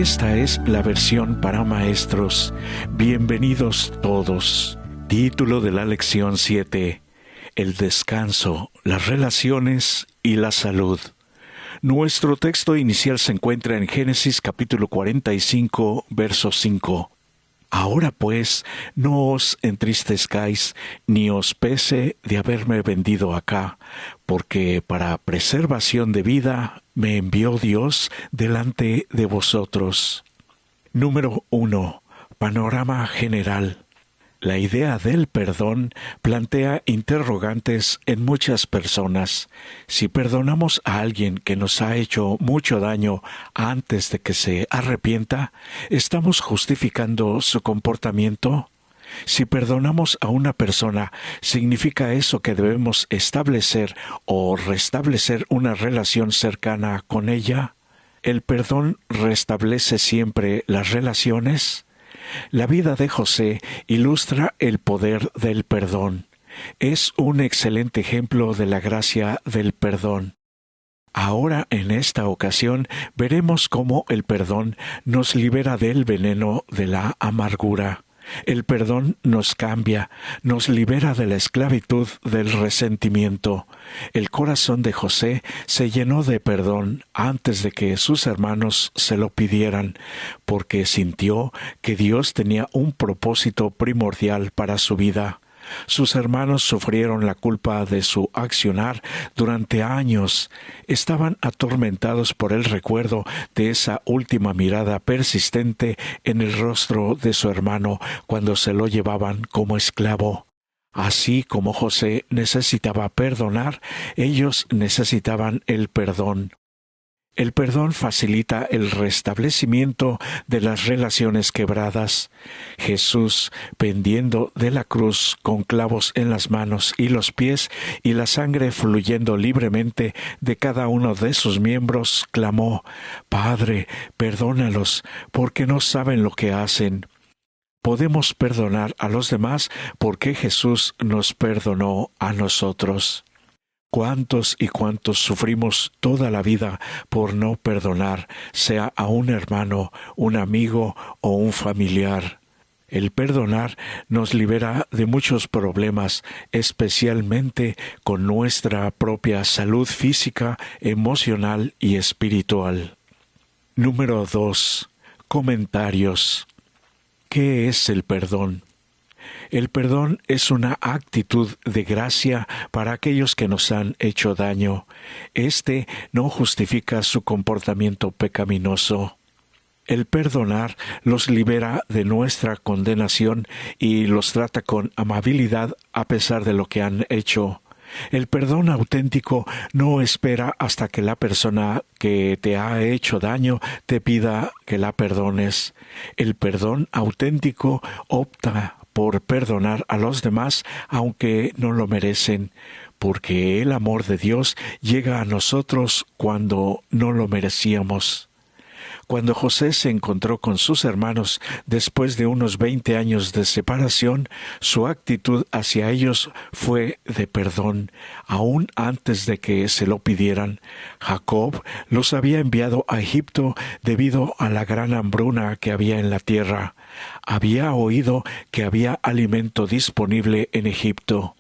Esta es la versión para maestros. Bienvenidos todos. Título de la lección 7. El descanso, las relaciones y la salud. Nuestro texto inicial se encuentra en Génesis capítulo 45, verso 5. Ahora pues, no os entristezcáis, ni os pese de haberme vendido acá, porque para preservación de vida me envió Dios delante de vosotros. Número 1. Panorama general. La idea del perdón plantea interrogantes en muchas personas. Si perdonamos a alguien que nos ha hecho mucho daño antes de que se arrepienta, ¿estamos justificando su comportamiento? Si perdonamos a una persona, ¿significa eso que debemos establecer o restablecer una relación cercana con ella? ¿El perdón restablece siempre las relaciones? La vida de José ilustra el poder del perdón. Es un excelente ejemplo de la gracia del perdón. Ahora, en esta ocasión, veremos cómo el perdón nos libera del veneno de la amargura. El perdón nos cambia, nos libera de la esclavitud del resentimiento. El corazón de José se llenó de perdón antes de que sus hermanos se lo pidieran, porque sintió que Dios tenía un propósito primordial para su vida. Sus hermanos sufrieron la culpa de su accionar durante años. Estaban atormentados por el recuerdo de esa última mirada persistente en el rostro de su hermano cuando se lo llevaban como esclavo. Así como José necesitaba perdonar, ellos necesitaban el perdón. El perdón facilita el restablecimiento de las relaciones quebradas. Jesús, pendiendo de la cruz con clavos en las manos y los pies y la sangre fluyendo libremente de cada uno de sus miembros, clamó: «Padre, perdónalos, porque no saben lo que hacen». Podemos perdonar a los demás porque Jesús nos perdonó a nosotros. ¿Cuántos y cuántos sufrimos toda la vida por no perdonar, sea a un hermano, un amigo o un familiar? El perdonar nos libera de muchos problemas, especialmente con nuestra propia salud física, emocional y espiritual. Número 2. Comentarios. ¿Qué es el perdón? El perdón es una actitud de gracia para aquellos que nos han hecho daño. Este no justifica su comportamiento pecaminoso. El perdonar los libera de nuestra condenación y los trata con amabilidad a pesar de lo que han hecho. El perdón auténtico no espera hasta que la persona que te ha hecho daño te pida que la perdones. El perdón auténtico opta por perdonar a los demás aunque no lo merecen, porque el amor de Dios llega a nosotros cuando no lo merecíamos. Cuando José se encontró con sus hermanos después de unos 20 años de separación, su actitud hacia ellos fue de perdón, aún antes de que se lo pidieran. Jacob los había enviado a Egipto debido a la gran hambruna que había en la tierra. Había oído que había alimento disponible en Egipto.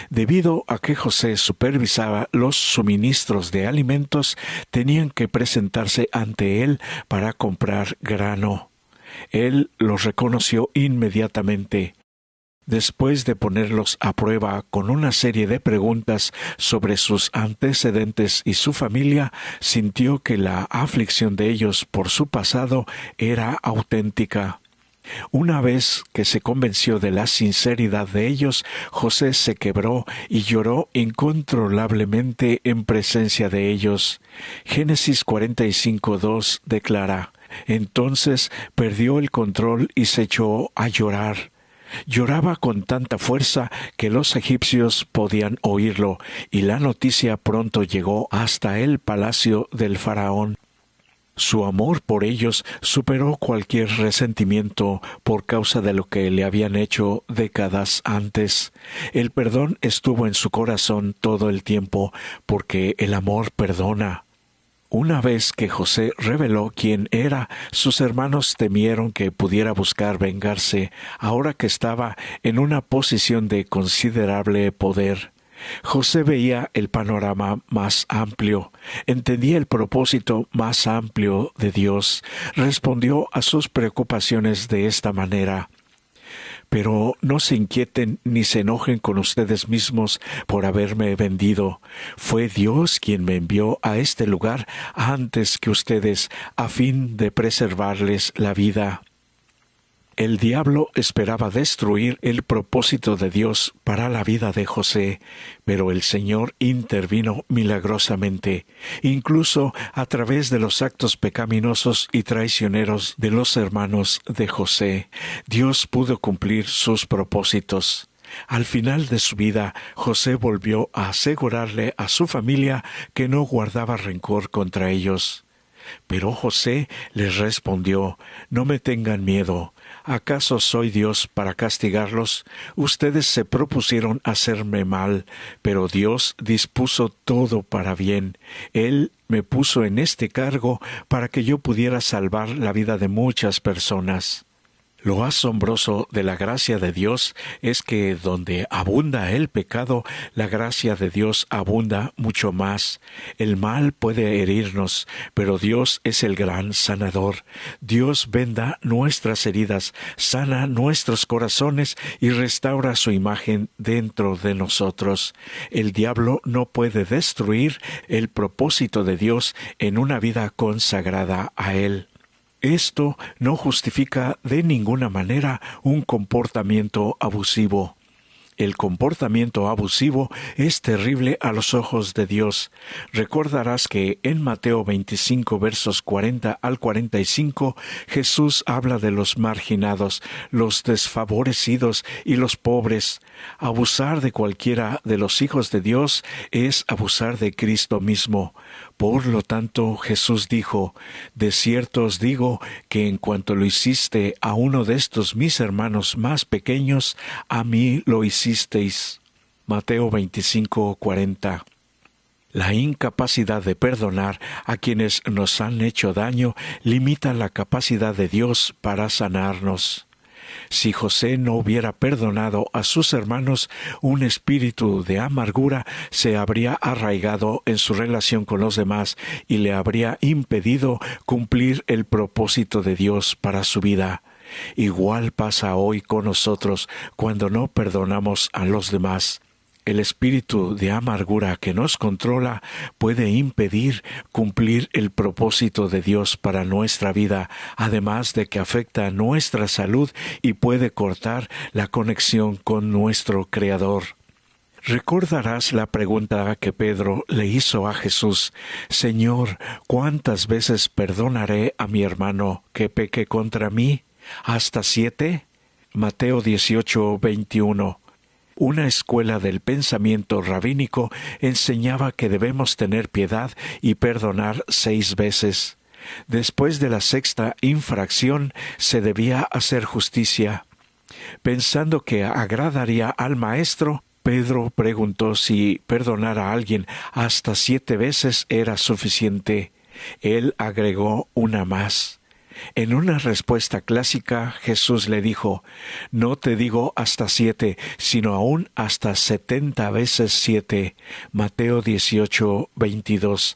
Debido a que José supervisaba los suministros de alimentos, tenían que presentarse ante él para comprar grano. Él los reconoció inmediatamente. Después de ponerlos a prueba con una serie de preguntas sobre sus antecedentes y su familia, sintió que la aflicción de ellos por su pasado era auténtica. Una vez que se convenció de la sinceridad de ellos, José se quebró y lloró incontrolablemente en presencia de ellos. Génesis 45:2 declara: «Entonces perdió el control y se echó a llorar». Lloraba con tanta fuerza que los egipcios podían oírlo, y la noticia pronto llegó hasta el palacio del faraón. Su amor por ellos superó cualquier resentimiento por causa de lo que le habían hecho décadas antes. El perdón estuvo en su corazón todo el tiempo, porque el amor perdona. Una vez que José reveló quién era, sus hermanos temieron que pudiera buscar vengarse, ahora que estaba en una posición de considerable poder. José veía el panorama más amplio, entendía el propósito más amplio de Dios, respondió a sus preocupaciones de esta manera: pero no se inquieten ni se enojen con ustedes mismos por haberme vendido. Fue Dios quien me envió a este lugar antes que ustedes, a fin de preservarles la vida. El diablo esperaba destruir el propósito de Dios para la vida de José, pero el Señor intervino milagrosamente, incluso a través de los actos pecaminosos y traicioneros de los hermanos de José. Dios pudo cumplir sus propósitos. Al final de su vida, José volvió a asegurarle a su familia que no guardaba rencor contra ellos. Pero José les respondió: no me tengan miedo. ¿Acaso soy Dios para castigarlos? Ustedes se propusieron hacerme mal, pero Dios dispuso todo para bien. Él me puso en este cargo para que yo pudiera salvar la vida de muchas personas. Lo asombroso de la gracia de Dios es que donde abunda el pecado, la gracia de Dios abunda mucho más. El mal puede herirnos, pero Dios es el gran sanador. Dios venda nuestras heridas, sana nuestros corazones y restaura su imagen dentro de nosotros. El diablo no puede destruir el propósito de Dios en una vida consagrada a Él. Esto no justifica de ninguna manera un comportamiento abusivo. El comportamiento abusivo es terrible a los ojos de Dios. Recordarás que en Mateo 25, versos 40 al 45, Jesús habla de los marginados, los desfavorecidos y los pobres. Abusar de cualquiera de los hijos de Dios es abusar de Cristo mismo. Por lo tanto, Jesús dijo: de cierto os digo que en cuanto lo hiciste a uno de estos mis hermanos más pequeños, a mí lo hicisteis. Mateo 25, 40. La incapacidad de perdonar a quienes nos han hecho daño limita la capacidad de Dios para sanarnos. Si José no hubiera perdonado a sus hermanos, un espíritu de amargura se habría arraigado en su relación con los demás y le habría impedido cumplir el propósito de Dios para su vida. Igual pasa hoy con nosotros cuando no perdonamos a los demás. El espíritu de amargura que nos controla puede impedir cumplir el propósito de Dios para nuestra vida, además de que afecta nuestra salud y puede cortar la conexión con nuestro Creador. Recordarás la pregunta que Pedro le hizo a Jesús: Señor, ¿cuántas veces perdonaré a mi hermano que peque contra mí? ¿Hasta 7? Mateo 18, 21. Una escuela del pensamiento rabínico enseñaba que debemos tener piedad y perdonar 6 veces. Después de la 6ª infracción se debía hacer justicia. Pensando que agradaría al maestro, Pedro preguntó si perdonar a alguien hasta 7 veces era suficiente. Él agregó una más. En una respuesta clásica, Jesús le dijo: no te digo hasta 7, sino aún hasta 70 veces 7. Mateo 18, 22.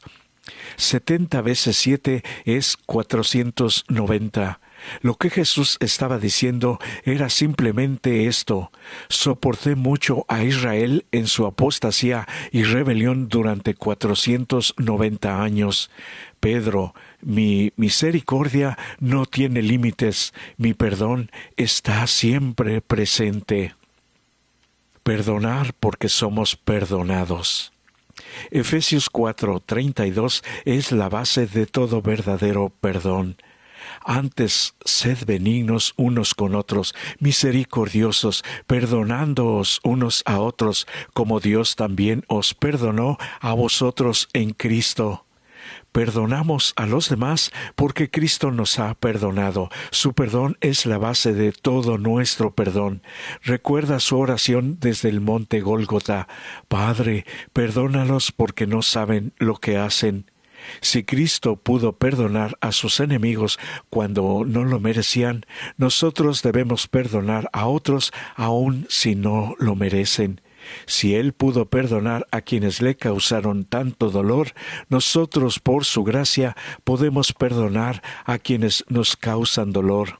70 veces 7 es 490. Lo que Jesús estaba diciendo era simplemente esto: soporté mucho a Israel en su apostasía y rebelión durante 490 años. Pedro, mi misericordia no tiene límites, mi perdón está siempre presente. Perdonar porque somos perdonados. Efesios 4:32 es la base de todo verdadero perdón. Antes, sed benignos unos con otros, misericordiosos, perdonándoos unos a otros, como Dios también os perdonó a vosotros en Cristo. Perdonamos a los demás porque Cristo nos ha perdonado. Su perdón es la base de todo nuestro perdón. Recuerda su oración desde el monte Gólgota: Padre, perdónalos porque no saben lo que hacen. Si Cristo pudo perdonar a sus enemigos cuando no lo merecían, nosotros debemos perdonar a otros aun si no lo merecen. Si Él pudo perdonar a quienes le causaron tanto dolor, nosotros por su gracia podemos perdonar a quienes nos causan dolor.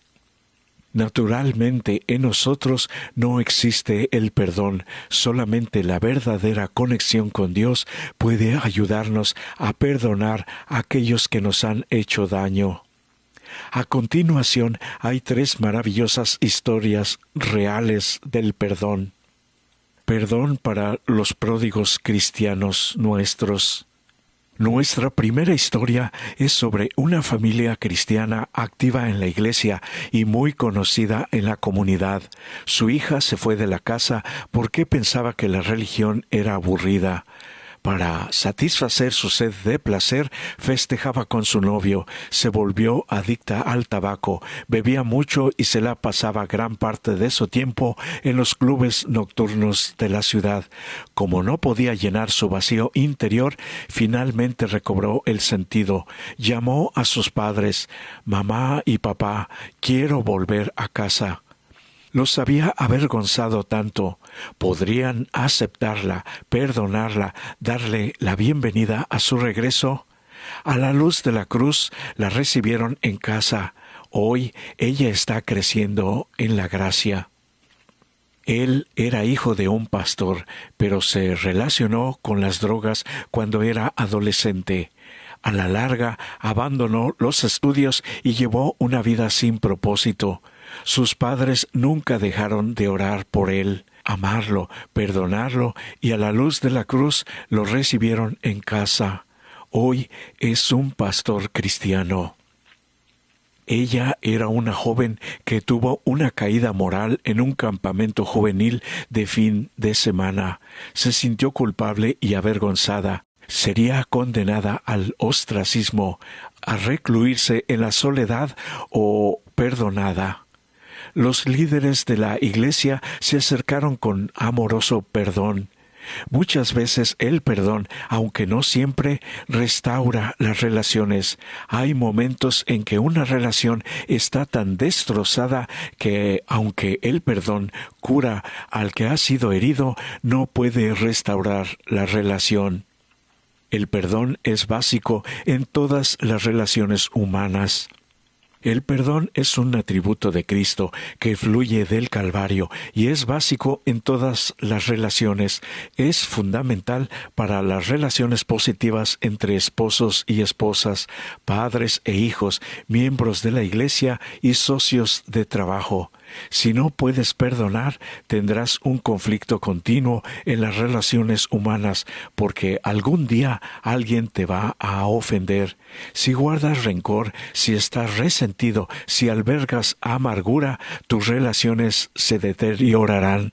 Naturalmente en nosotros no existe el perdón, solamente la verdadera conexión con Dios puede ayudarnos a perdonar a aquellos que nos han hecho daño. A continuación hay 3 maravillosas historias reales del perdón. Perdón para los pródigos cristianos nuestros. Nuestra primera historia es sobre una familia cristiana activa en la iglesia y muy conocida en la comunidad. Su hija se fue de la casa porque pensaba que la religión era aburrida. Para satisfacer su sed de placer, festejaba con su novio, se volvió adicta al tabaco, bebía mucho y se la pasaba gran parte de su tiempo en los clubes nocturnos de la ciudad. Como no podía llenar su vacío interior, finalmente recobró el sentido. Llamó a sus padres: «Mamá y papá, quiero volver a casa». Los había avergonzado tanto. ¿Podrían aceptarla, perdonarla, darle la bienvenida a su regreso? A la luz de la cruz la recibieron en casa. Hoy ella está creciendo en la gracia. Él era hijo de un pastor, pero se relacionó con las drogas cuando era adolescente. A la larga abandonó los estudios y llevó una vida sin propósito. Sus padres nunca dejaron de orar por él, amarlo, perdonarlo, y a la luz de la cruz lo recibieron en casa. Hoy es un pastor cristiano. Ella era una joven que tuvo una caída moral en un campamento juvenil de fin de semana. Se sintió culpable y avergonzada. Sería condenada al ostracismo, a recluirse en la soledad o perdonada. Los líderes de la iglesia se acercaron con amoroso perdón. Muchas veces el perdón, aunque no siempre, restaura las relaciones. Hay momentos en que una relación está tan destrozada que, aunque el perdón cura al que ha sido herido, no puede restaurar la relación. El perdón es básico en todas las relaciones humanas. El perdón es un atributo de Cristo que fluye del Calvario y es básico en todas las relaciones. Es fundamental para las relaciones positivas entre esposos y esposas, padres e hijos, miembros de la iglesia y socios de trabajo. Si no puedes perdonar, tendrás un conflicto continuo en las relaciones humanas, porque algún día alguien te va a ofender. Si guardas rencor, si estás resentido, si albergas amargura, tus relaciones se deteriorarán.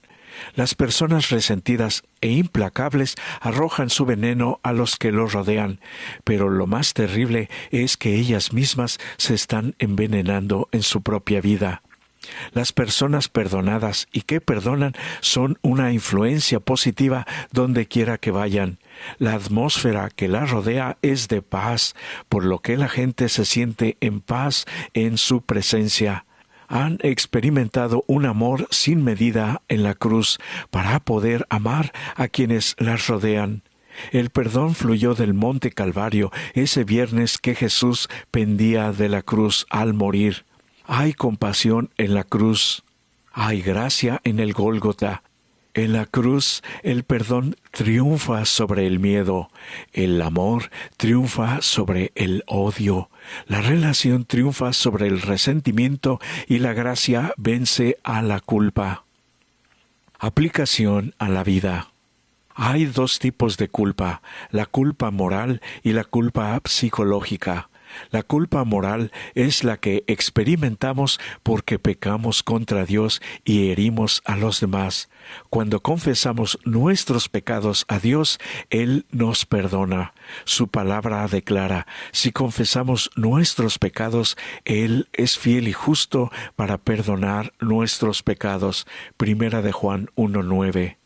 Las personas resentidas e implacables arrojan su veneno a los que los rodean, pero lo más terrible es que ellas mismas se están envenenando en su propia vida. Las personas perdonadas y que perdonan son una influencia positiva donde quiera que vayan. La atmósfera que la rodea es de paz, por lo que la gente se siente en paz en su presencia. Han experimentado un amor sin medida en la cruz para poder amar a quienes las rodean. El perdón fluyó del Monte Calvario ese viernes que Jesús pendía de la cruz al morir. Hay compasión en la cruz. Hay gracia en el Gólgota. En la cruz el perdón triunfa sobre el miedo. El amor triunfa sobre el odio. La relación triunfa sobre el resentimiento y la gracia vence a la culpa. Aplicación a la vida. Hay 2 tipos de culpa: la culpa moral y la culpa psicológica. La culpa moral es la que experimentamos porque pecamos contra Dios y herimos a los demás. Cuando confesamos nuestros pecados a Dios, Él nos perdona. Su palabra declara: si confesamos nuestros pecados, Él es fiel y justo para perdonar nuestros pecados. Primera de Juan 1:9.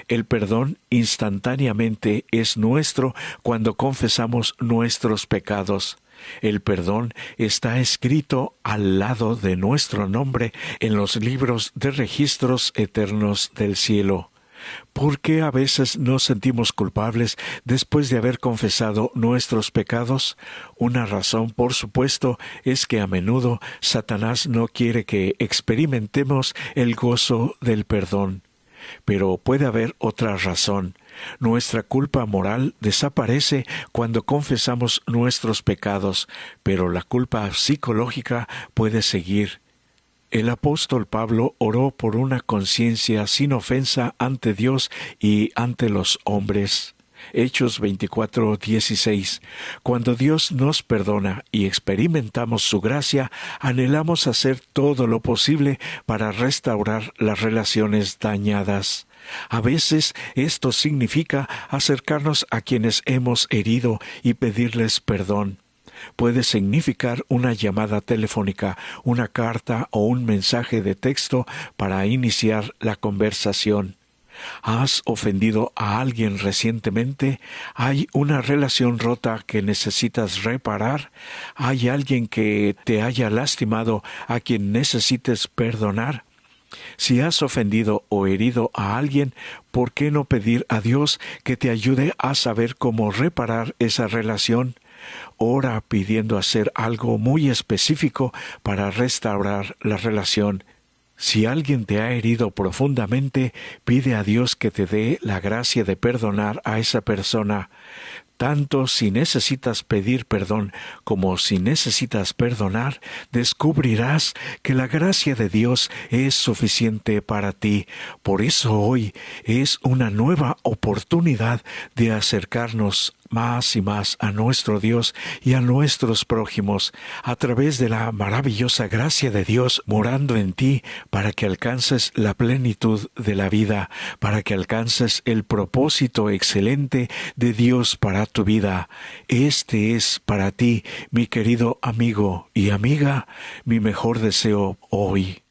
El perdón instantáneamente es nuestro cuando confesamos nuestros pecados. El perdón está escrito al lado de nuestro nombre en los libros de registros eternos del cielo. ¿Por qué a veces nos sentimos culpables después de haber confesado nuestros pecados? Una razón, por supuesto, es que a menudo Satanás no quiere que experimentemos el gozo del perdón. Pero puede haber otra razón. Nuestra culpa moral desaparece cuando confesamos nuestros pecados, pero la culpa psicológica puede seguir. El apóstol Pablo oró por una conciencia sin ofensa ante Dios y ante los hombres. Hechos 24:16. Cuando Dios nos perdona y experimentamos su gracia, anhelamos hacer todo lo posible para restaurar las relaciones dañadas. A veces esto significa acercarnos a quienes hemos herido y pedirles perdón. Puede significar una llamada telefónica, una carta o un mensaje de texto para iniciar la conversación. ¿Has ofendido a alguien recientemente? ¿Hay una relación rota que necesitas reparar? ¿Hay alguien que te haya lastimado a quien necesites perdonar? Si has ofendido o herido a alguien, ¿por qué no pedir a Dios que te ayude a saber cómo reparar esa relación? Ora pidiendo hacer algo muy específico para restaurar la relación. Si alguien te ha herido profundamente, pide a Dios que te dé la gracia de perdonar a esa persona. Tanto si necesitas pedir perdón como si necesitas perdonar, descubrirás que la gracia de Dios es suficiente para ti. Por eso hoy es una nueva oportunidad de acercarnos más y más a nuestro Dios y a nuestros prójimos a través de la maravillosa gracia de Dios morando en ti para que alcances la plenitud de la vida, para que alcances el propósito excelente de Dios para tu vida. Este es para ti, mi querido amigo y amiga, mi mejor deseo hoy.